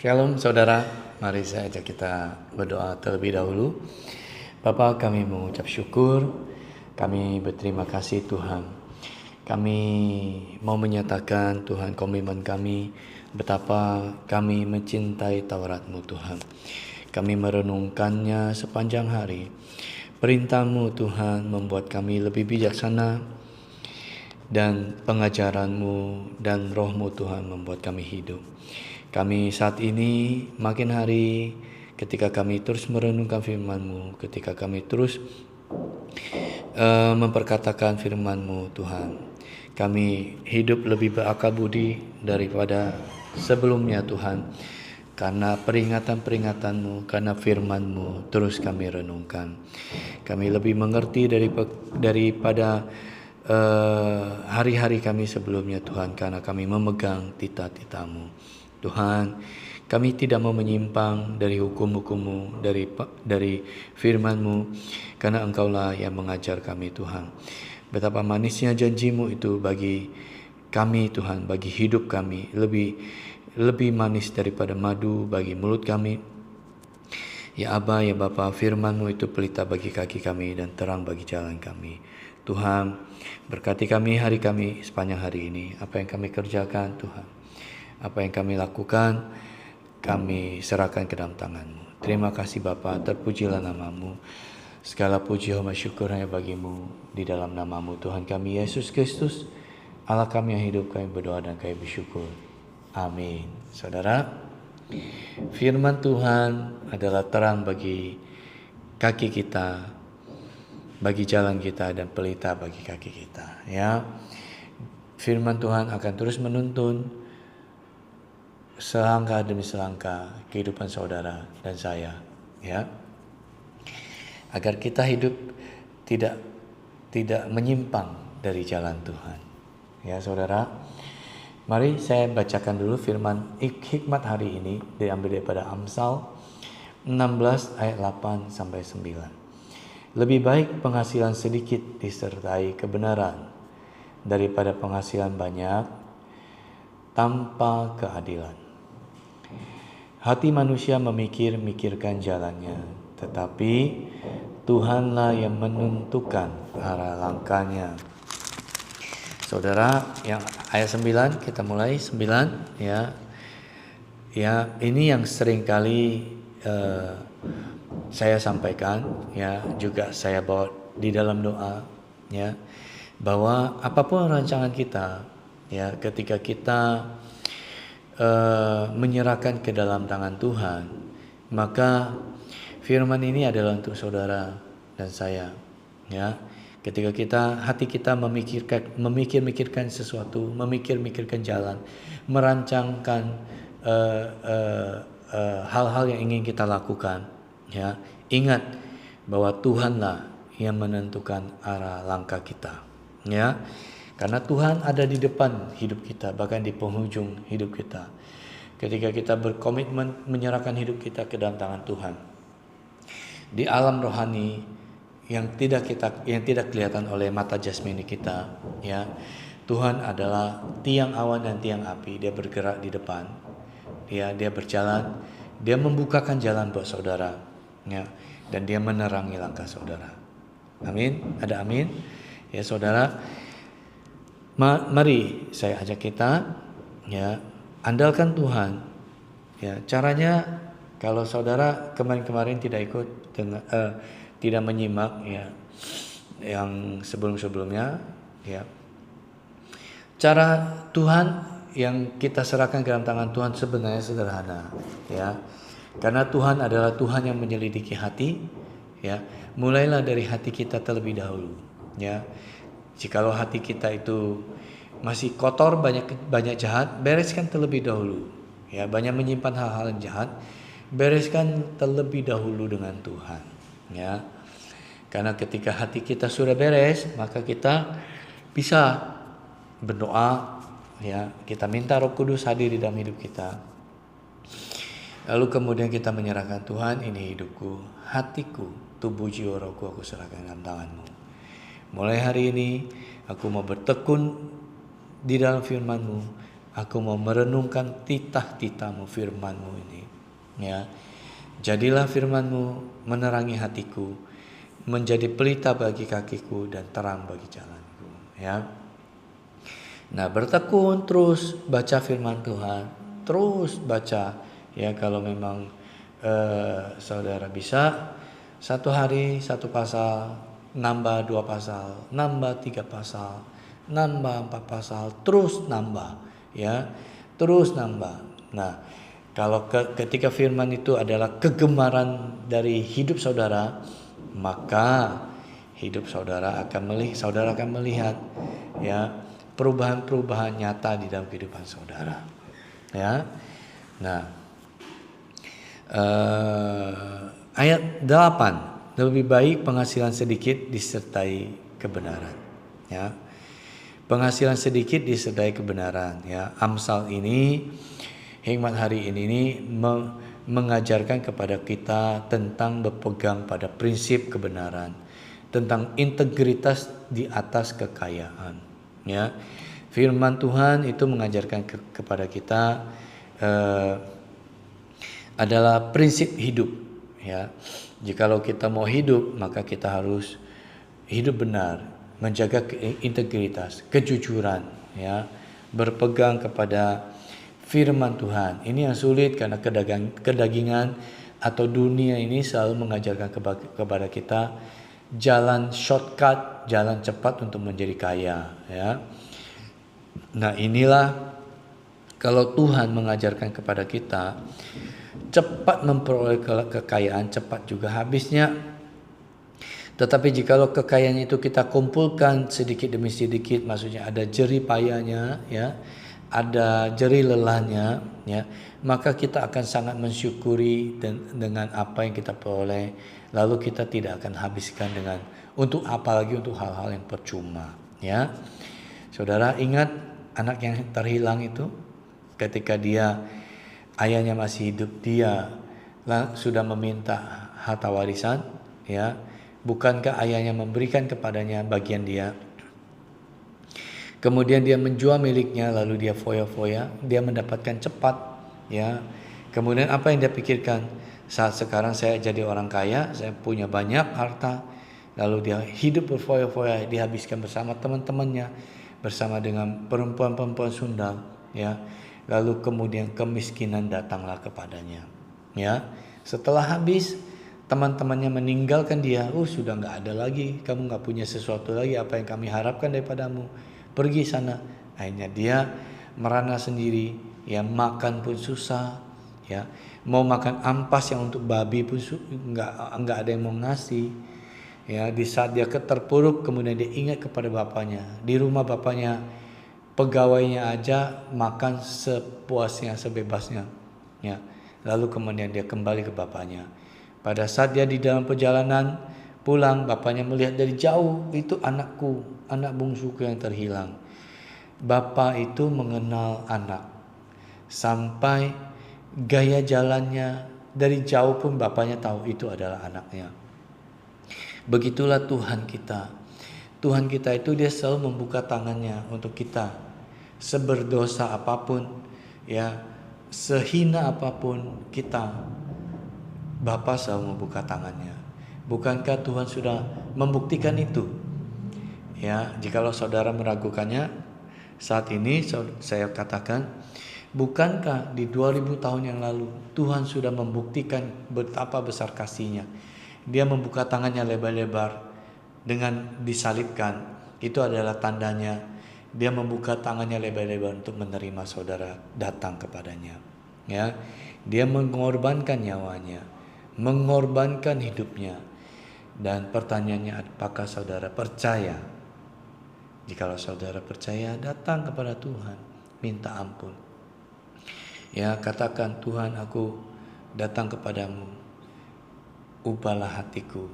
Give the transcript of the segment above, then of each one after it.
Shalom saudara, mari saya ajak kita berdoa terlebih dahulu. Bapa, kami mengucap syukur, kami berterima kasih Tuhan. Kami mau menyatakan Tuhan komitmen kami betapa kami mencintai Taurat-Mu Tuhan. Kami merenungkannya sepanjang hari. Perintah-Mu Tuhan membuat kami lebih bijaksana, dan pengajaran-Mu dan Roh-Mu Tuhan membuat kami hidup. Kami saat ini makin hari ketika kami terus merenungkan firman-Mu, ketika kami terus memperkatakan firman-Mu Tuhan, kami hidup lebih berakal budi daripada sebelumnya Tuhan. Karena peringatan-peringatan-Mu, karena firman-Mu terus kami renungkan. Kami lebih mengerti daripada hari-hari kami sebelumnya Tuhan, karena kami memegang titah-titah-Mu. Tuhan, kami tidak mau menyimpang dari hukum-hukum-Mu, dari firman-Mu, karena Engkaulah yang mengajar kami Tuhan. Betapa manisnya janji-Mu itu bagi kami Tuhan, bagi hidup kami, lebih manis daripada madu bagi mulut kami. Ya Aba, ya Bapa, firman-Mu itu pelita bagi kaki kami dan terang bagi jalan kami. Tuhan, berkati kami hari kami sepanjang hari ini. Apa yang kami kerjakan Tuhan, apa yang kami lakukan, kami serahkan ke dalam tangan-Mu. Terima kasih Bapa, terpujilah nama-Mu. Segala puji hormat syukur hanya bagi-Mu. Di dalam nama-Mu Tuhan kami Yesus Kristus, Allah kami yang hidup, kami berdoa dan kami bersyukur. Amin. Saudara, firman Tuhan adalah terang bagi kaki kita, bagi jalan kita, dan pelita bagi kaki kita. Ya, firman Tuhan akan terus menuntun selangkah demi selangkah kehidupan saudara dan saya, ya, agar kita hidup tidak menyimpang dari jalan Tuhan. Ya saudara, mari saya bacakan dulu firman hikmat hari ini, diambil daripada Amsal 16 ayat 8 sampai 9. Lebih baik penghasilan sedikit disertai kebenaran daripada penghasilan banyak tanpa keadilan. Hati manusia memikirkan jalannya, tetapi Tuhanlah yang menentukan arah langkahnya. Saudara, yang ayat 9, kita mulai 9 ya. Ya, ini yang sering kali saya sampaikan, ya, juga saya bawa di dalam doa, ya, bahwa apapun rancangan kita, ya, ketika kita menyerahkan ke dalam tangan Tuhan, maka firman ini adalah untuk saudara dan saya, ya. Ketika hati kita memikirkan sesuatu, memikirkan jalan, merancangkan hal-hal yang ingin kita lakukan, ya, ingat bahwa Tuhanlah yang menentukan arah langkah kita, ya. Karena Tuhan ada di depan hidup kita, bahkan di penghujung hidup kita. Ketika kita berkomitmen menyerahkan hidup kita ke dalam tangan Tuhan, di alam rohani yang tidak kelihatan oleh mata jasmani kita, ya, Tuhan adalah tiang awan dan tiang api. Dia bergerak di depan, ya, dia berjalan, dia membukakan jalan buat saudara, ya, dan dia menerangi langkah saudara. Amin. Ada amin, ya saudara. Mari saya ajak kita, ya, andalkan Tuhan. Ya, caranya kalau saudara kemarin tidak ikut tidak menyimak, ya, yang sebelumnya, ya, cara Tuhan yang kita serahkan ke dalam tangan Tuhan sebenarnya sederhana, ya, karena Tuhan adalah Tuhan yang menyelidiki hati, ya. Mulailah dari hati kita terlebih dahulu, ya. Jikalau hati kita itu masih kotor, banyak jahat, bereskan terlebih dahulu, ya. Banyak menyimpan hal-hal yang jahat, bereskan terlebih dahulu dengan Tuhan, ya. Karena ketika hati kita sudah beres, maka kita bisa berdoa, ya, kita minta Roh Kudus hadir di dalam hidup kita. Lalu kemudian kita menyerahkan, Tuhan, ini hidupku, hatiku, tubuh, jiwa, rohku aku serahkan dalam tangan-Mu. Mulai hari ini aku mau bertekun di dalam firman-Mu, Aku mau merenungkan titah-titah-Mu, firman-Mu ini. Ya, jadilah firman-Mu menerangi hatiku, menjadi pelita bagi kakiku dan terang bagi jalanku. Ya. Nah, bertekun terus baca firman Tuhan, terus baca. Ya, kalau memang saudara bisa, satu hari satu pasal, nambah 2 pasal, nambah 3 pasal, nambah 4 pasal, terus nambah, ya, terus nambah. Nah, kalau ketika firman itu adalah kegemaran dari hidup saudara, maka hidup saudara akan melihat, ya, perubahan-perubahan nyata di dalam kehidupan saudara. Ya, nah, ayat 8, lebih baik penghasilan sedikit disertai kebenaran. Ya, penghasilan sedikit disertai kebenaran. Ya, Amsal ini, hikmat hari ini mengajarkan kepada kita tentang berpegang pada prinsip kebenaran, tentang integritas di atas kekayaan. Ya, firman Tuhan itu mengajarkan kepada kita adalah prinsip hidup. Ya, jikalau kita mau hidup, maka kita harus hidup benar, menjaga integritas, kejujuran, ya, berpegang kepada firman Tuhan. Ini yang sulit karena kedagingan atau dunia ini selalu mengajarkan kepada kita jalan shortcut, jalan cepat untuk menjadi kaya. Ya, nah inilah kalau Tuhan mengajarkan kepada kita cepat memperoleh kekayaan, cepat juga habisnya. Tetapi jikalau kekayaan itu kita kumpulkan sedikit demi sedikit, maksudnya ada jerih payahnya, ya, ada jerih lelahnya, ya, maka kita akan sangat mensyukuri dengan apa yang kita peroleh. Lalu kita tidak akan habiskan dengan untuk apalagi untuk hal-hal yang percuma. Ya, saudara ingat anak yang terhilang itu, ketika ayahnya masih hidup, dia sudah meminta harta warisan, ya. Bukankah ayahnya memberikan kepadanya bagian dia? Kemudian dia menjual miliknya, lalu dia foya-foya, dia mendapatkan cepat, ya. Kemudian apa yang dia pikirkan? Saat sekarang saya jadi orang kaya, saya punya banyak harta, lalu dia hidup berfoya-foya, dihabiskan bersama teman-temannya, bersama dengan perempuan-perempuan sundal, ya. Lalu kemudian kemiskinan datanglah kepadanya. Ya, setelah habis, teman-temannya meninggalkan dia. Sudah nggak ada lagi, kamu nggak punya sesuatu lagi. Apa yang kami harapkan daripadamu? Pergi sana. Akhirnya dia merana sendiri. Ya, makan pun susah. Ya, mau makan ampas yang untuk babi pun nggak ada yang mau ngasih. Ya, di saat dia terpuruk, kemudian dia ingat kepada bapaknya. Di rumah bapaknya, pegawainya aja makan sepuasnya, sebebasnya. Ya, lalu kemudian dia kembali ke bapaknya. Pada saat dia di dalam perjalanan pulang, bapaknya melihat dari jauh, itu anakku, anak bungsuku yang terhilang. Bapak itu mengenal anak, sampai gaya jalannya dari jauh pun bapaknya tahu itu adalah anaknya. Begitulah Tuhan kita. Tuhan kita itu dia selalu membuka tangannya untuk kita. Seberdosa apapun, ya, sehina apapun kita, Bapa selalu membuka tangannya. Bukankah Tuhan sudah membuktikan itu? Ya, jikalau saudara meragukannya, saat ini saya katakan, bukankah di 2000 tahun yang lalu Tuhan sudah membuktikan betapa besar kasih-Nya? Dia membuka tangannya lebar-lebar dengan disalibkan. Itu adalah tandanya dia membuka tangannya lebar-lebar untuk menerima saudara datang kepadanya. Ya, dia mengorbankan nyawanya, mengorbankan hidupnya. Dan pertanyaannya, apakah saudara percaya? Jikalau saudara percaya, datang kepada Tuhan, minta ampun. Ya, katakan, Tuhan, aku datang kepadamu, ubahlah hatiku,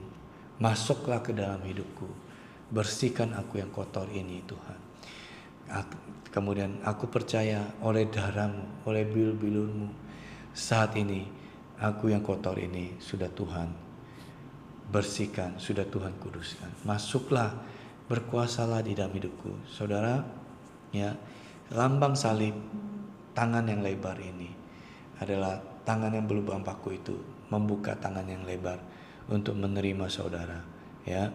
masuklah ke dalam hidupku, bersihkan aku yang kotor ini, Tuhan. Kemudian aku percaya oleh darah-Mu, oleh bilur-bilur-Mu, saat ini aku yang kotor ini sudah Tuhan bersihkan, sudah Tuhan kuduskan. Masuklah, berkuasalah di dalam hidupku. Saudara, ya, Lambang salib, tangan yang lebar ini adalah tangan yang berlubang paku itu membuka tangan yang lebar untuk menerima saudara. Ya,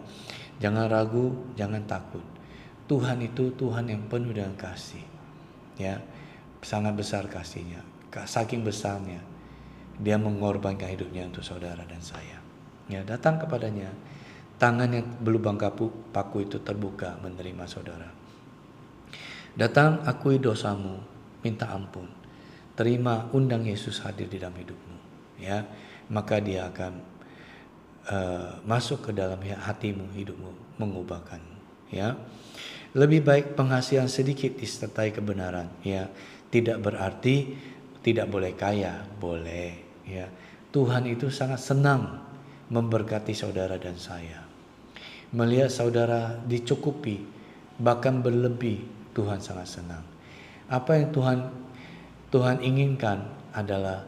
jangan ragu, jangan takut. Tuhan itu Tuhan yang penuh dengan kasih. Ya, sangat besar kasihnya. Saking besarnya, Dia mengorbankan hidupnya untuk saudara dan saya. Ya, datang kepadanya. Tangan yang berlubang paku itu terbuka menerima saudara. Datang, akui dosamu, minta ampun. Terima, undang Yesus hadir di dalam hidupmu. Ya, maka Dia akan masuk ke dalam hatimu, hidupmu, mengubahkanmu. Ya, lebih baik penghasilan sedikit disertai kebenaran. Ya, tidak berarti tidak boleh kaya, boleh. Ya, Tuhan itu sangat senang memberkati saudara dan saya. Melihat saudara dicukupi, bahkan berlebih, Tuhan sangat senang. Apa yang Tuhan inginkan adalah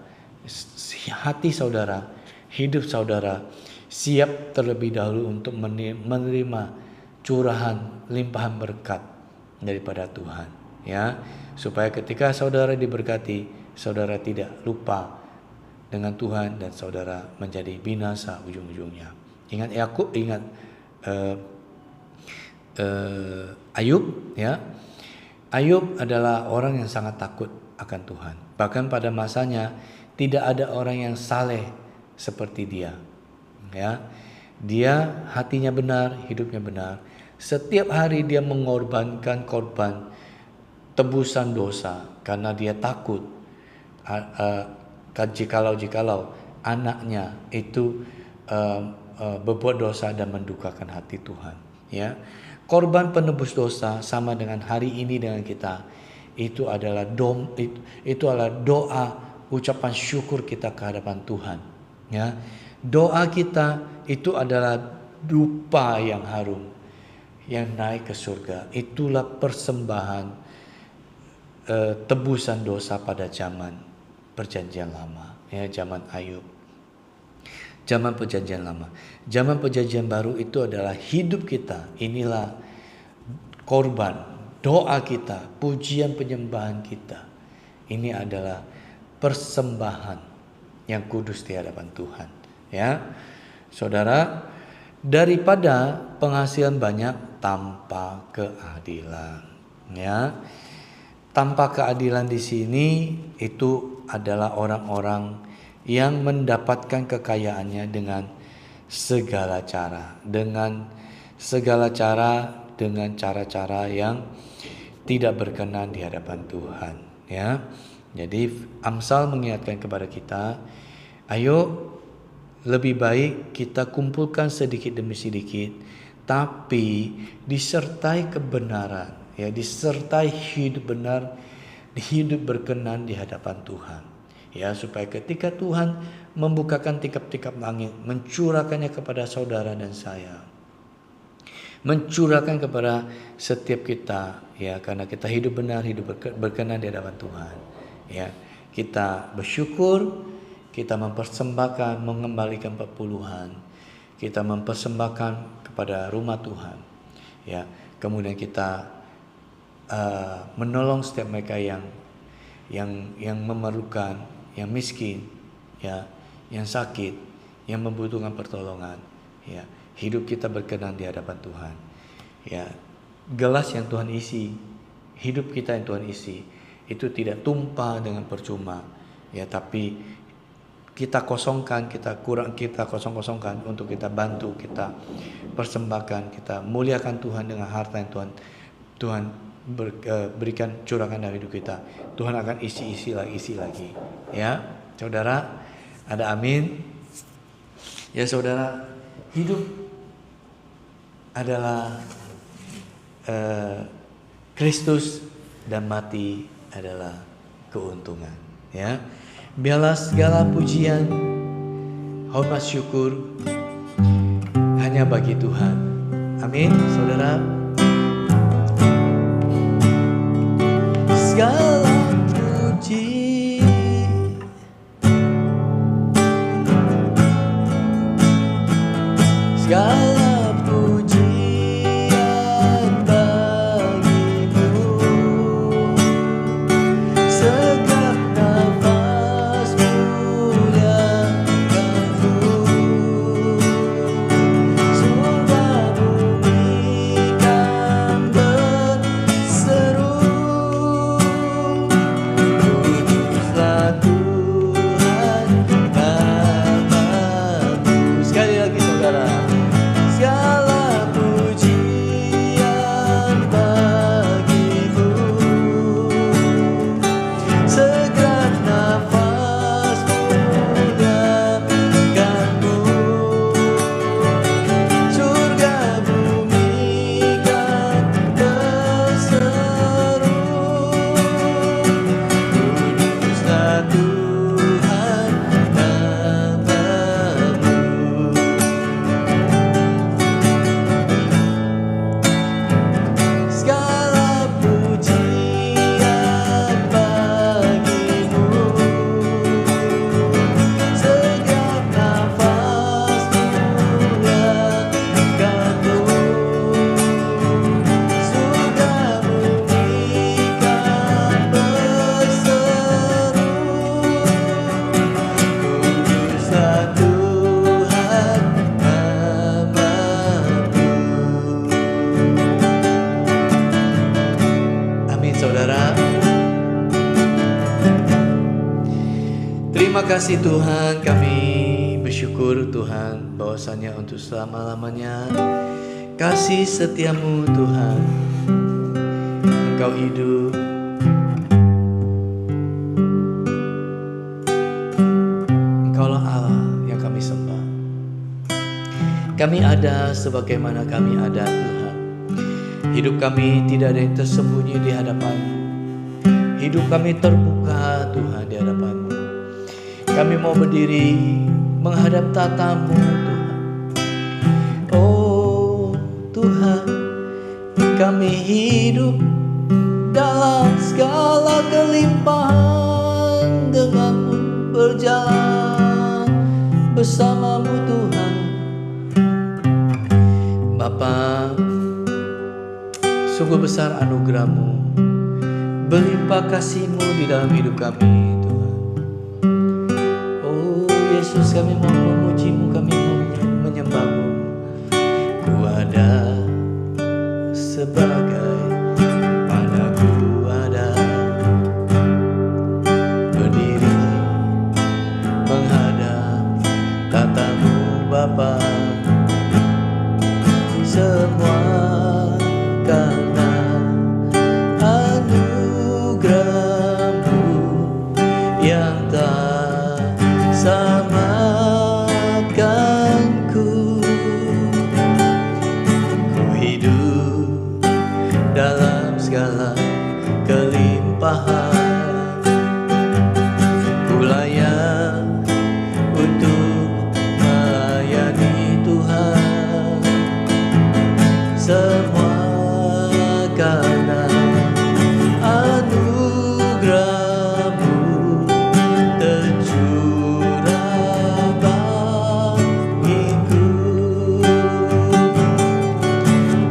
hati saudara, hidup saudara siap terlebih dahulu untuk menerima curahan limpahan berkat daripada Tuhan, ya, supaya ketika saudara diberkati, saudara tidak lupa dengan Tuhan dan saudara menjadi binasa ujung-ujungnya. Ingat Ayub, ya. Ayub adalah orang yang sangat takut akan Tuhan. Bahkan pada masanya tidak ada orang yang saleh seperti dia. Ya, dia hatinya benar, hidupnya benar. Setiap hari dia mengorbankan korban tebusan dosa karena dia takut jikalau anaknya itu berbuat dosa dan mendukakan hati Tuhan. Ya, korban penebus dosa sama dengan hari ini dengan kita. Itu adalah doa ucapan syukur kita ke hadapan Tuhan. Ya. Doa kita itu adalah dupa yang harum yang naik ke surga. Itulah persembahan tebusan dosa pada zaman perjanjian lama, ya, zaman Ayub. Zaman perjanjian lama. Zaman perjanjian baru itu adalah hidup kita. Inilah korban, doa kita, pujian penyembahan kita. Ini adalah persembahan yang kudus di hadapan Tuhan. Ya, saudara, daripada penghasilan banyak tanpa keadilan. Ya, tanpa keadilan di sini itu adalah orang-orang yang mendapatkan kekayaannya dengan segala cara, dengan cara-cara yang tidak berkenan di hadapan Tuhan. Ya, jadi Amsal mengingatkan kepada kita, ayo lebih baik kita kumpulkan sedikit demi sedikit, tapi disertai kebenaran, ya, disertai hidup benar, hidup berkenan di hadapan Tuhan. Ya, supaya ketika Tuhan membukakan tikap-tikap langit, mencurahkannya kepada saudara dan saya, mencurahkan kepada setiap kita, ya, karena kita hidup benar, hidup berkenan di hadapan Tuhan. Ya, kita bersyukur. Kita mempersembahkan, mengembalikan perpuluhan. Kita mempersembahkan kepada rumah Tuhan. Ya, kemudian kita menolong setiap mereka yang memerlukan, yang miskin, ya, yang sakit, yang membutuhkan pertolongan. Ya, hidup kita berkenan di hadapan Tuhan. Ya, gelas yang Tuhan isi, hidup kita yang Tuhan isi, itu tidak tumpah dengan percuma. Ya, tapi kita kosongkan untuk kita bantu, kita persembahkan, kita muliakan Tuhan dengan harta yang Tuhan berikan, curahkan dalam hidup kita. Tuhan akan isi lagi. Ya, saudara, ada amin. Ya, saudara, hidup adalah Kristus dan mati adalah keuntungan. Ya. Biarlah segala pujian, hormat, syukur hanya bagi Tuhan. Amin, saudara. Segala puji, segala pujian bagimu. Terima kasih Tuhan, kami bersyukur Tuhan bahwasanya untuk selama-lamanya kasih setiamu Tuhan, Engkau hidup. Engkaulah Allah yang kami sembah. Kami ada sebagaimana kami ada Tuhan. Hidup kami tidak ada yang tersembunyi di hadapan-Mu. Hidup kami terbuka Tuhan di hadapan-Mu. Kami mau berdiri menghadap tata-Mu Tuhan. Oh Tuhan, kami hidup dalam segala kelimpahan dengan-Mu, berjalan bersama-Mu Tuhan. Bapa, sungguh besar anugerah-Mu, berlimpah kasih-Mu di dalam hidup kami Tuhan. Oh Yesus, kami mau memuji-Mu, kami mau menyembah-Mu. Ku ada sebagai mana ku ada, berdiri menghadap tata-Mu Bapa. Semua karena anugerah-Mu yang tak samakanku. Ku hidup dalam segala kelimpahan, ku layak untuk melayani Tuhan. Semua karena anugerah-Mu tercurah bagiku.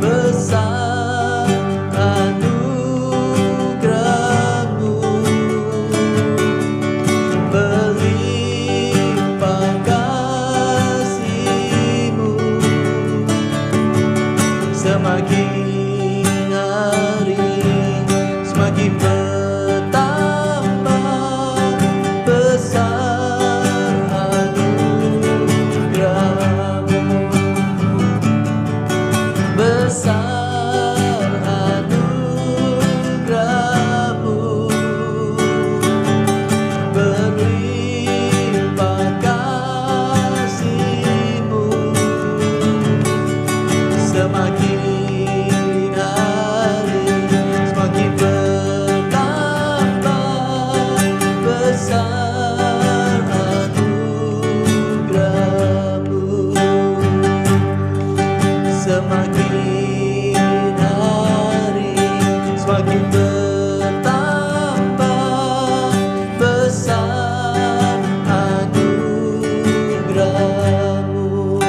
Besar anugerah-Mu, berlimpah kasih-Mu. Semakin hari semakin bertambah besar anugerah-Mu, besar anugerah-Mu, berlimpah kasih-Mu. Semakin hari semakin bertambah besar anugerah-Mu. Semakin hari semakin bertambah besar anugerah-Mu.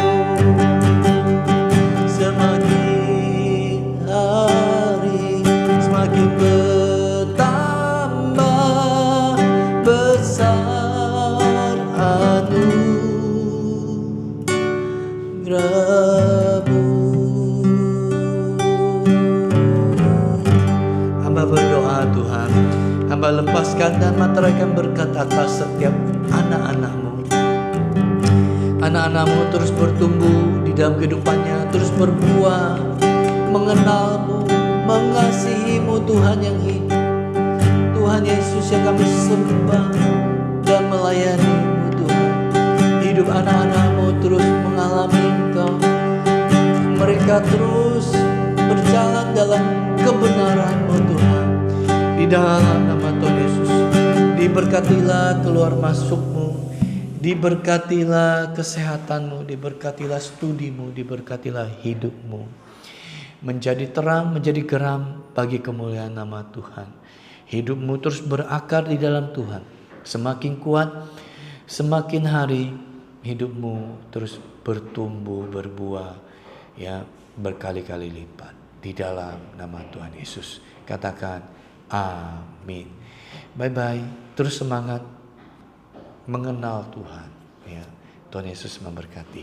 Semakin hari semakin bertambah besar anugerah-Mu. Hamba berdoa Tuhan, hamba lepaskan dan materaikan berkat atas setiap anak-anak-Mu. Anak-anak-Mu terus bertumbuh di dalam kehidupannya, terus berbuah, mengenal-Mu, mengasihi-Mu Tuhan yang hidup. Tuhan Yesus yang kami sembah dan melayani-Mu Tuhan. Hidup anak-anak-Mu terus mengalami Engkau. Mereka terus berjalan dalam kebenaran-Mu Tuhan. Di dalam nama Tuhan Yesus, diberkatilah keluar masuk-Mu, diberkatilah kesehatan-Mu, diberkatilah studi-Mu, diberkatilah hidup-Mu. Menjadi terang, menjadi geram bagi kemuliaan nama Tuhan. Hidup-Mu terus berakar di dalam Tuhan. Semakin kuat, semakin hari hidup-Mu terus bertumbuh, berbuah, ya, berkali-kali lipat. Di dalam nama Tuhan Yesus. Katakan amin. Bye-bye. Terus semangat mengenal Tuhan. Ya, Tuhan Yesus memberkati.